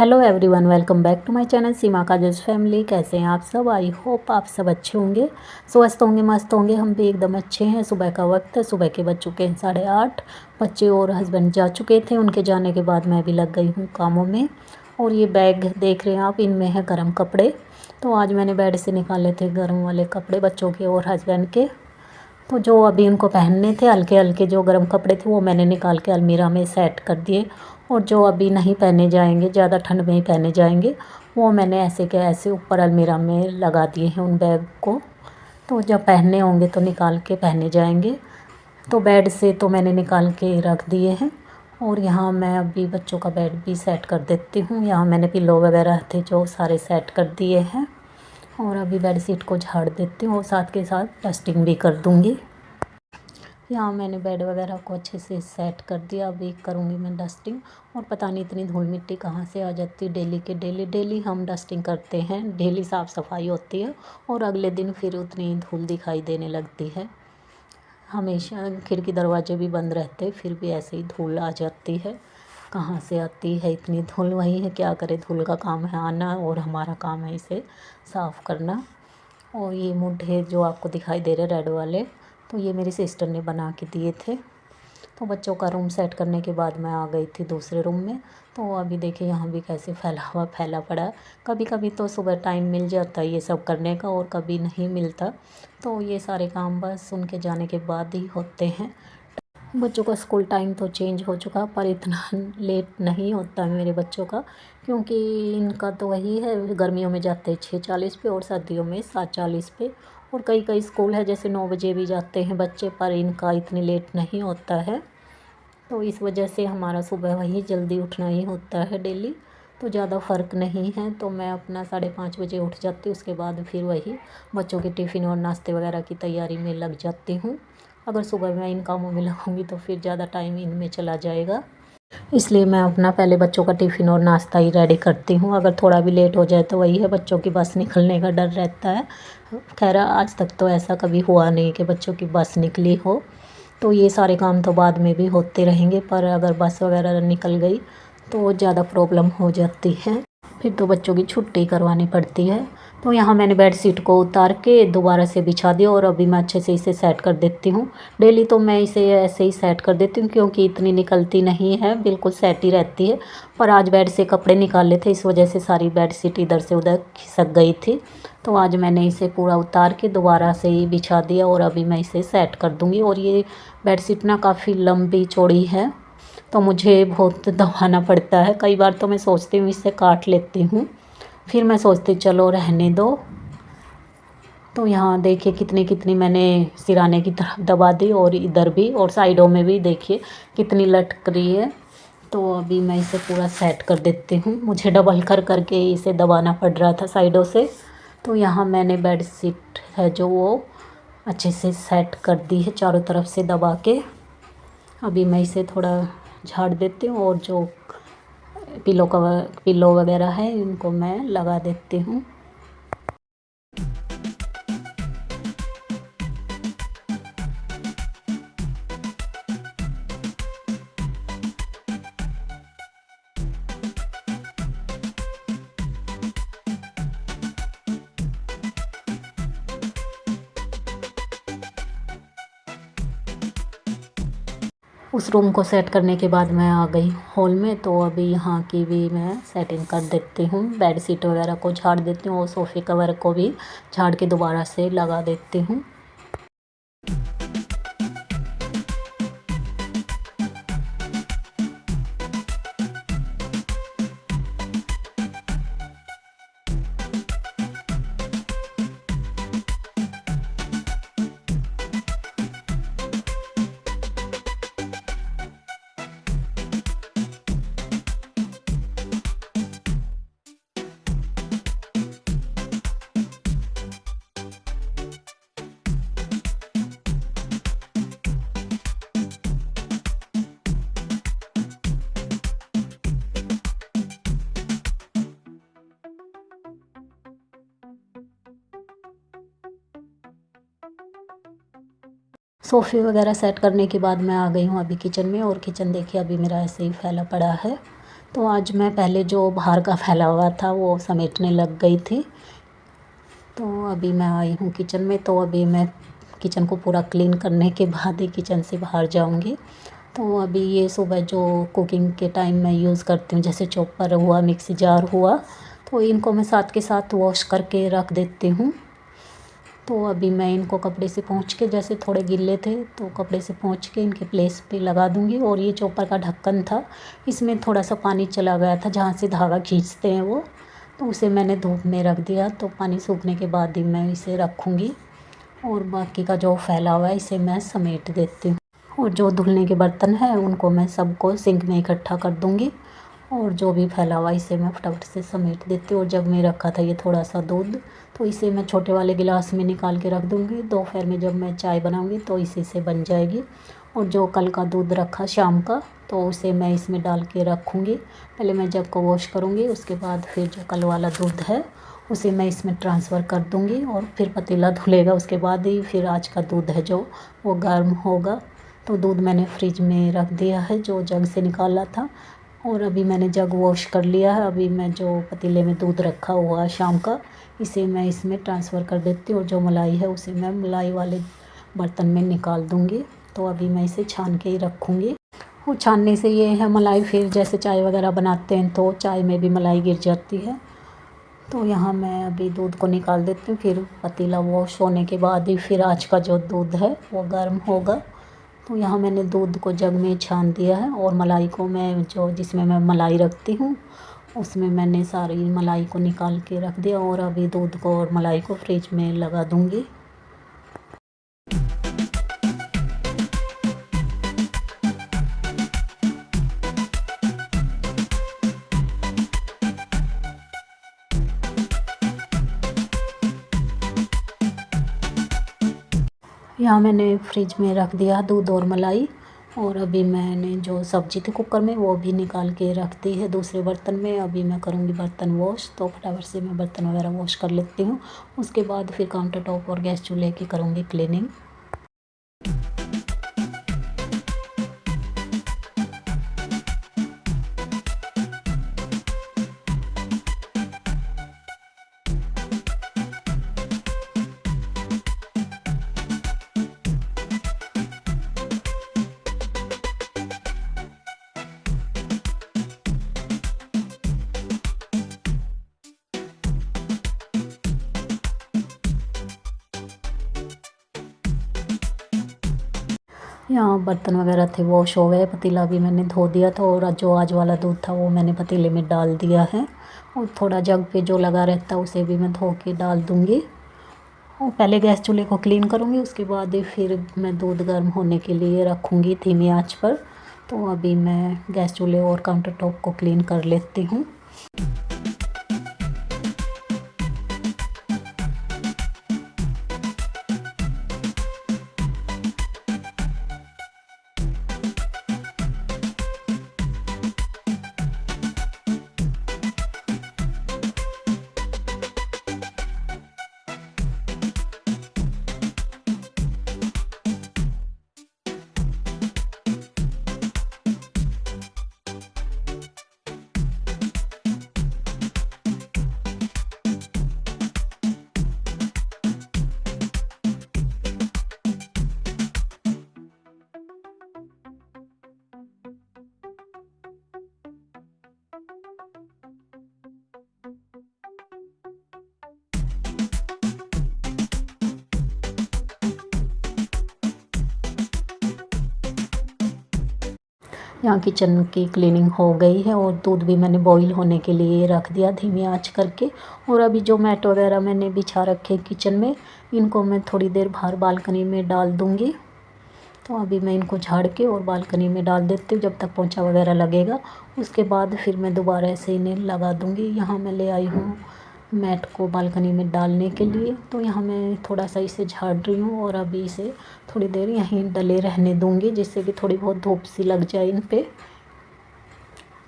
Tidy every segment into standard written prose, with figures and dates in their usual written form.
Hello everyone, welcome back to my channel Seema Kajal's family. कैसे हैं आप सब? आई होप आप सब अच्छे होंगे, स्वस्थ होंगे, मस्त होंगे। हम भी एकदम अच्छे हैं। सुबह का वक्त है, सुबह के बज चुके हैं 8:30। बच्चे और हस्बैंड जा चुके थे। उनके जाने के बाद मैं भी लग गई हूँ कामों में। और ये बैग देख रहे हैं आप, इनमें है गर्म कपड़े। तो आज मैंने बेड से निकाले थे गर्म वाले कपड़े बच्चों के और हस्बैंड के। तो जो अभी उनको पहनने थे हल्के हल्के जो गर्म कपड़े थे वो मैंने निकाल के अलमीरा में सेट कर दिए। और जो अभी नहीं पहने जाएंगे, ज़्यादा ठंड में ही पहने जाएंगे, वो मैंने ऐसे के ऐसे ऊपर अलमीरा में लगा दिए हैं उन बैग को। तो जब पहनने होंगे तो निकाल के पहने जाएंगे। तो बेड से तो मैंने निकाल के रख दिए हैं। और यहाँ मैं अभी बच्चों का बेड भी सेट कर देती हूँ। यहाँ मैंने पिल्लो वगैरह थे जो सारे सेट कर दिए हैं। और अभी बेड शीट को झाड़ देती हूँ और साथ के साथ डस्टिंग भी कर दूँगी। यहाँ मैंने बेड वगैरह को अच्छे से सेट कर दिया। अभी करूँगी मैं डस्टिंग। और पता नहीं इतनी धूल मिट्टी कहाँ से आ जाती है। डेली के डेली हम डस्टिंग करते हैं, डेली साफ़ सफाई होती है और अगले दिन फिर उतनी धूल दिखाई देने लगती है। हमेशा खिड़की दरवाजे भी बंद रहते फिर भी ऐसे ही धूल आ जाती है। कहाँ से आती है इतनी धूल? वही है, क्या करे, धूल का काम है आना और हमारा काम है इसे साफ़ करना। और ये मुड्ढे जो आपको दिखाई दे रहे रेड वाले, तो ये मेरी सिस्टर ने बना के दिए थे। तो बच्चों का रूम सेट करने के बाद मैं आ गई थी दूसरे रूम में। तो अभी देखिए यहाँ भी कैसे फैला पड़ा है। कभी कभी तो सुबह टाइम मिल जाता है ये सब करने का और कभी नहीं मिलता। तो ये सारे काम बस उनके जाने के बाद ही होते हैं। बच्चों का स्कूल टाइम तो चेंज हो चुका, पर इतना लेट नहीं होता है मेरे बच्चों का, क्योंकि इनका तो वही है, गर्मियों में जाते हैं 6:40 पे और सर्दियों में 7:40 पे। और कई कई स्कूल है जैसे 9 बजे भी जाते हैं बच्चे, पर इनका इतनी लेट नहीं होता है। तो इस वजह से हमारा सुबह वही जल्दी उठना ही होता है डेली। तो ज़्यादा फ़र्क नहीं है। तो मैं अपना 5:30 बजे उठ जाती हूँ। उसके बाद फिर वही बच्चों के टिफ़िन और नाश्ते वगैरह की तैयारी में लग जाती हूँ। अगर सुबह मैं इन कामों में लगूँगी तो फिर ज़्यादा टाइम इनमें चला जाएगा। इसलिए मैं अपना पहले बच्चों का टिफ़िन और नाश्ता ही रेडी करती हूँ। अगर थोड़ा भी लेट हो जाए तो वही है, बच्चों की बस निकलने का डर रहता है। खैर आज तक तो ऐसा कभी हुआ नहीं कि बच्चों की बस निकली हो। तो ये सारे काम तो बाद में भी होते रहेंगे, पर अगर बस वगैरह निकल गई तो ज़्यादा प्रॉब्लम हो जाती है, फिर तो बच्चों की छुट्टी करवानी पड़ती है। तो यहाँ मैंने बेड शीट को उतार के दोबारा से बिछा दिया और अभी मैं अच्छे से इसे सेट कर देती हूँ। डेली तो मैं इसे ऐसे ही सेट कर देती हूँ क्योंकि इतनी निकलती नहीं है, बिल्कुल सेट ही रहती है। पर आज बेड से कपड़े निकाले थे, इस वजह से सारी बेड शीट इधर से उधर खिसक गई थी। तो आज मैंने इसे पूरा उतार के दोबारा से ही बिछा दिया और अभी मैं इसे सेट कर दूँगी। और ये बेड शीट ना काफ़ी लंबी चौड़ी है, तो मुझे बहुत दबाना पड़ता है। कई बार तो मैं सोचती हूँ इसे काट लेती हूँ, फिर मैं सोचती चलो रहने दो। तो यहाँ देखिए कितनी कितनी मैंने सिराने की तरफ दबा दी और इधर भी और साइडों में भी देखिए कितनी लटक रही है। तो अभी मैं इसे पूरा सेट कर देती हूँ। मुझे डबल कर करके इसे दबाना पड़ रहा था साइडों से। तो यहाँ मैंने बेड शीट है जो वो अच्छे से सेट कर दी है चारों तरफ से दबा के। अभी मैं इसे थोड़ा झाड़ देती हूँ और जो पिलो वगैरह है इनको मैं लगा देती हूँ। उस रूम को सेट करने के बाद मैं आ गई हॉल में। तो अभी यहाँ की भी मैं सेटिंग कर देती हूँ, बेड शीट वगैरह को झाड़ देती हूँ और सोफ़े कवर को भी झाड़ के दोबारा से लगा देती हूँ। सोफ़े वगैरह सेट करने के बाद मैं आ गई हूँ अभी किचन में। और किचन देखिए अभी मेरा ऐसे ही फैला पड़ा है। तो आज मैं पहले जो बाहर का फैला हुआ था वो समेटने लग गई थी। तो अभी मैं आई हूँ किचन में, तो अभी मैं किचन को पूरा क्लीन करने के बाद ही किचन से बाहर जाऊँगी। तो अभी ये सुबह जो कुकिंग के टाइम मैं यूज़ करती हूँ, जैसे चॉपर हुआ, मिक्सी जार हुआ, तो इनको मैं साथ के साथ वॉश करके रख देती हूँ। तो अभी मैं इनको कपड़े से पोंछ के, जैसे थोड़े गीले थे तो कपड़े से पोंछ के इनके प्लेस पे लगा दूँगी। और ये चॉपर का ढक्कन था, इसमें थोड़ा सा पानी चला गया था जहाँ से धागा खींचते हैं वो, तो उसे मैंने धूप में रख दिया। तो पानी सूखने के बाद ही मैं इसे रखूँगी। और बाकी का जो फैला हुआ है इसे मैं समेट देती हूँ। और जो धुलने के बर्तन हैं उनको मैं सबको सिंक में इकट्ठा कर दूँगी। और जो भी फैला हुआ इसे मैं फटाफट से समेट देती हूँ। और जग में रखा था ये थोड़ा सा दूध, तो इसे मैं छोटे वाले गिलास में निकाल के रख दूँगी। दोपहर में जब मैं चाय बनाऊँगी तो इसी से बन जाएगी। और जो कल का दूध रखा शाम का, तो उसे मैं इसमें डाल के रखूँगी। पहले मैं जग को वॉश करूँगी, उसके बाद फिर जो कल वाला दूध है उसे मैं इसमें ट्रांसफ़र कर दूँगी। और फिर पतीला धुलेगा, उसके बाद ही फिर आज का दूध है जो वो गर्म होगा। तो दूध मैंने फ्रिज में रख दिया है जो जग से निकाला था। और अभी मैंने जग वॉश कर लिया है। अभी मैं जो पतीले में दूध रखा हुआ है शाम का, इसे मैं इसमें ट्रांसफ़र कर देती हूँ। और जो मलाई है उसे मैं मलाई वाले बर्तन में निकाल दूँगी। तो अभी मैं इसे छान के ही रखूँगी। और छानने से ये है मलाई, फिर जैसे चाय वगैरह बनाते हैं तो चाय में भी मलाई गिर जाती है। तो यहाँ मैं अभी दूध को निकाल देती हूँ। फिर पतीला वॉश होने के बाद ही फिर आज का जो दूध है वो गर्म होगा। तो यहाँ मैंने दूध को जग में छान दिया है। और मलाई को मैं जो जिसमें मैं मलाई रखती हूँ उसमें मैंने सारी मलाई को निकाल के रख दिया। और अभी दूध को और मलाई को फ्रिज में लगा दूँगी। यहाँ मैंने फ्रिज में रख दिया दूध और मलाई। और अभी मैंने जो सब्ज़ी थी कुकर में वो भी निकाल के रख दी है दूसरे बर्तन में। अभी मैं करूँगी बर्तन वॉश, तो फटाफट से मैं बर्तन वगैरह वॉश कर लेती हूँ। उसके बाद फिर काउंटर टॉप और गैस चूल्हे की करूँगी क्लीनिंग। यहाँ बर्तन वगैरह थे वॉश हो गए, पतीला भी मैंने धो दिया था। और जो आज वाला दूध था वो मैंने पतीले में डाल दिया है। और थोड़ा जग पे जो लगा रहता है उसे भी मैं धो के डाल दूँगी। और पहले गैस चूल्हे को क्लीन करूँगी, उसके बाद ही फिर मैं दूध गर्म होने के लिए रखूँगी धीमी आंच पर। तो अभी मैं गैस चूल्हे और काउंटर टॉप को क्लीन कर लेती हूँ। यहाँ किचन की क्लीनिंग हो गई है। और दूध भी मैंने बॉईल होने के लिए रख दिया धीमी आंच करके। और अभी जो मैट वगैरह मैंने बिछा रखे किचन में, इनको मैं थोड़ी देर बाहर बालकनी में डाल दूँगी। तो अभी मैं इनको झाड़ के और बालकनी में डाल देती हूँ जब तक पोंछा वगैरह लगेगा। उसके बाद फिर मैं दोबारा ऐसे इन्हें लगा दूँगी। यहाँ मैं ले आई हूँ मैट को बालकनी में डालने के लिए। तो यहाँ मैं थोड़ा सा इसे झाड़ रही हूँ और अभी इसे थोड़ी देर यहीं डले रहने दूँगी, जिससे कि थोड़ी बहुत धूप सी लग जाए इन पे।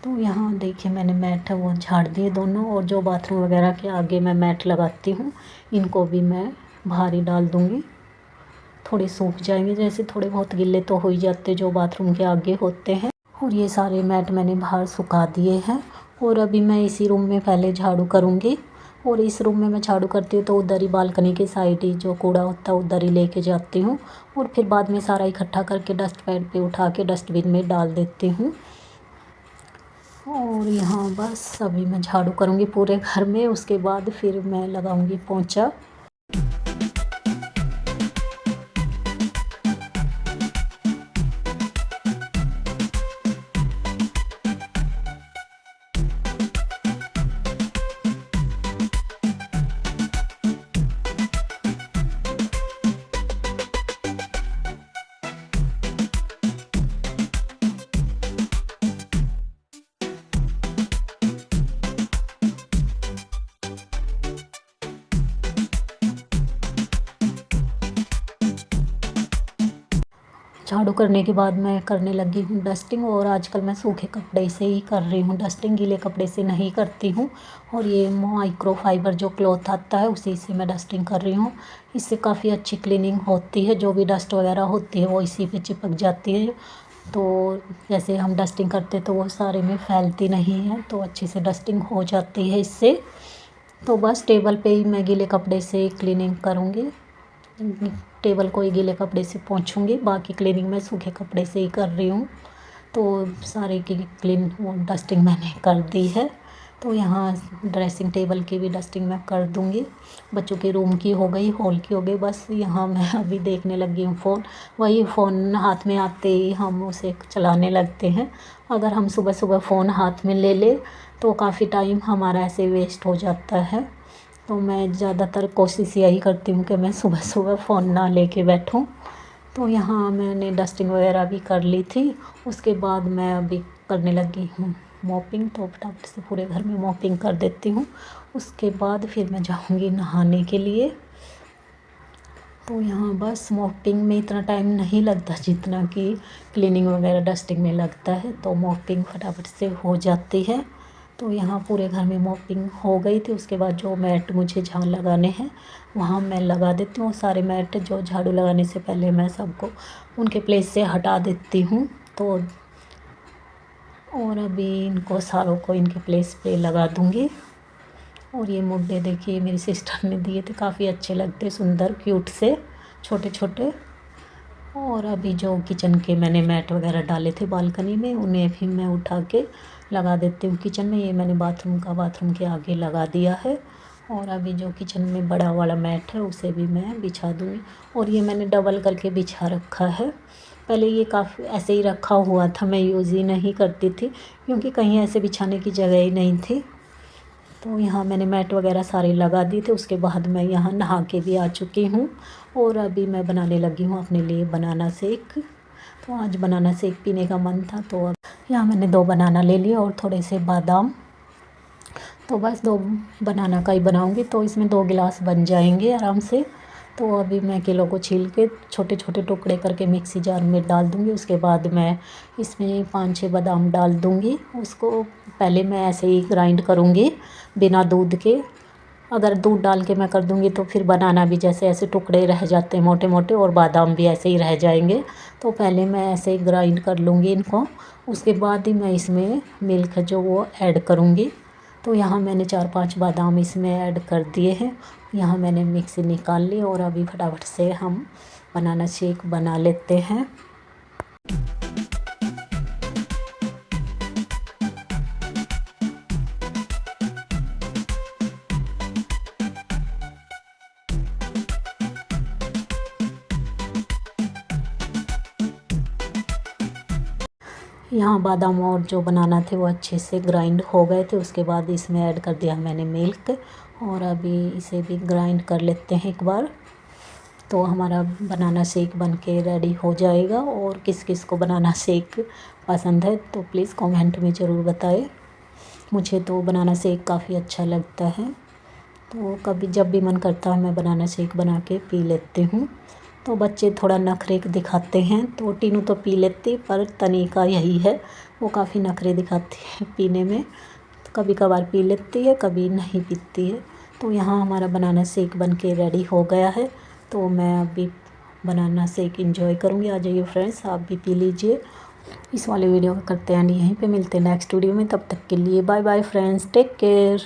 तो यहाँ देखिए मैंने मैट है वो झाड़ दिए दोनों। और जो बाथरूम वगैरह के आगे मैं मैट लगाती हूँ, इनको भी मैं बाहर ही डाल दूँगी। थोड़े सूख जाएंगे, जैसे थोड़े बहुत गिल्ले तो हो ही जाते जो बाथरूम के आगे होते हैं। और ये सारे मैट मैंने बाहर सुखा दिए हैं। और अभी मैं इसी रूम में पहले झाड़ू करूँगी। और इस रूम में मैं झाड़ू करती हूँ तो उधर ही बालकनी के साइड ही जो कूड़ा होता है उधर ही लेके जाती हूँ। और फिर बाद में सारा इकट्ठा करके डस्टपैड पे उठा के डस्टबिन में डाल देती हूँ। और यहाँ बस अभी मैं झाड़ू करूँगी पूरे घर में, उसके बाद फिर मैं लगाऊँगी पोंछा। झाड़ू करने के बाद मैं करने लगी हूँ डस्टिंग। और आजकल मैं सूखे कपड़े से ही कर रही हूँ डस्टिंग, गीले कपड़े से नहीं करती हूँ। और ये माइक्रो फाइबर जो क्लॉथ आता है उसी से मैं डस्टिंग कर रही हूँ। इससे काफ़ी अच्छी क्लीनिंग होती है, जो भी डस्ट वगैरह होती है वो इसी पे चिपक जाती है। तो जैसे हम डस्टिंग करते तो वो सारे में फैलती नहीं है, तो अच्छे से डस्टिंग हो जाती है इससे। तो बस टेबल पे ही मैं गीले कपड़े से क्लीनिंग करूँगी, टेबल को ही गीले कपड़े से पोंछूँगी, बाकी क्लीनिंग मैं सूखे कपड़े से ही कर रही हूँ। तो सारे की क्लीन वो डस्टिंग मैंने कर दी है। तो यहाँ ड्रेसिंग टेबल की भी डस्टिंग मैं कर दूँगी। बच्चों के रूम की हो गई, हॉल की हो गई। बस यहाँ मैं अभी देखने लगी हूँ फ़ोन। वही फ़ोन हाथ में आते ही हम उसे चलाने लगते हैं। अगर हम सुबह सुबह फ़ोन हाथ में ले ले तो काफ़ी टाइम हमारा ऐसे वेस्ट हो जाता है। तो मैं ज़्यादातर कोशिश यही करती हूँ कि मैं सुबह सुबह फ़ोन ना लेके बैठूँ। तो यहाँ मैंने डस्टिंग वगैरह भी कर ली थी। उसके बाद मैं अभी करने लगी हूँ मॉपिंग। तो फटाफट से पूरे घर में मॉपिंग कर देती हूँ। उसके बाद फिर मैं जाऊँगी नहाने के लिए। तो यहाँ बस मॉपिंग में इतना टाइम नहीं लगता जितना कि क्लीनिंग वगैरह डस्टिंग में लगता है। तो मॉपिंग फटाफट से हो जाती है। तो यहाँ पूरे घर में मॉपिंग हो गई थी। उसके बाद जो मैट मुझे जहाँ लगाने हैं वहाँ मैं लगा देती हूँ। सारे मैट जो झाड़ू लगाने से पहले मैं सबको उनके प्लेस से हटा देती हूँ। तो और अभी इनको सारों को इनके प्लेस पे लगा दूँगी। और ये मुड्डे देखिए मेरी सिस्टर ने दिए थे, काफ़ी अच्छे लगते, सुंदर क्यूट से छोटे छोटे। और अभी जो किचन के मैंने मैट वगैरह डाले थे बालकनी में उन्हें भी मैं उठा के लगा देती हूँ किचन में। ये मैंने बाथरूम के आगे लगा दिया है। और अभी जो किचन में बड़ा वाला मैट है उसे भी मैं बिछा दूँगी। और ये मैंने डबल करके बिछा रखा है। पहले ये काफ़ी ऐसे ही रखा हुआ था, मैं यूज़ ही नहीं करती थी क्योंकि कहीं ऐसे बिछाने की जगह ही नहीं थी। तो यहाँ मैंने मैट वगैरह सारे लगा दिए थे। उसके बाद मैं यहाँ नहा के भी आ चुकी हूँ। और अभी मैं बनाने लगी हूँ अपने लिए बनाना शेक। तो आज बनाना शेक पीने का मन था, तो अब यहाँ मैंने 2 बनाना ले लिए और थोड़े से बादाम। तो बस 2 बनाना का ही बनाऊँगी, तो इसमें 2 गिलास बन जाएंगे आराम से। तो अभी मैं केलों को छील के छोटे छोटे टुकड़े करके मिक्सी जार में डाल दूँगी। उसके बाद मैं इसमें 5-6 बादाम डाल दूँगी। उसको पहले मैं ऐसे ही ग्राइंड करूँगी बिना दूध के। अगर दूध डाल के मैं कर दूँगी तो फिर बनाना भी जैसे ऐसे टुकड़े रह जाते हैं मोटे मोटे, और बादाम भी ऐसे ही रह जाएंगे। तो पहले मैं ऐसे ही ग्राइंड कर लूँगी इनको। उसके बाद ही मैं इसमें मिल्क जो वो ऐड करूँगी। तो यहाँ मैंने 4-5 बादाम इसमें ऐड कर दिए हैं। यहाँ मैंने मिक्सी निकाल ली और अभी फटाफट से हम बनाना शेक बना लेते हैं। यहाँ बादाम और जो बनाना थे वो अच्छे से ग्राइंड हो गए थे। उसके बाद इसमें ऐड कर दिया मैंने मिल्क। और अभी इसे भी ग्राइंड कर लेते हैं एक बार। तो हमारा बनाना शेक बन के रेडी हो जाएगा। और किस किस को बनाना शेक पसंद है तो प्लीज़ कमेंट में ज़रूर बताएं। मुझे तो बनाना शेक काफ़ी अच्छा लगता है। तो कभी जब भी मन करता है मैं बनाना शेक बना के पी लेती हूँ। तो बच्चे थोड़ा नखरे दिखाते हैं, तो टीनू तो पी लेती, पर तनिका यही है, वो काफ़ी नखरे दिखाती है पीने में। तो कभी कभार पी लेती है, कभी नहीं पीती है। तो यहाँ हमारा बनाना शेक बन के रेडी हो गया है। तो मैं अभी बनाना शेक एंजॉय करूँगी। आ जाइए फ्रेंड्स, आप भी पी लीजिए। इस वाले वीडियो का करते हैं एंड यहीं पे मिलते हैं नेक्स्ट वीडियो में। तब तक के लिए bye bye friends, take care.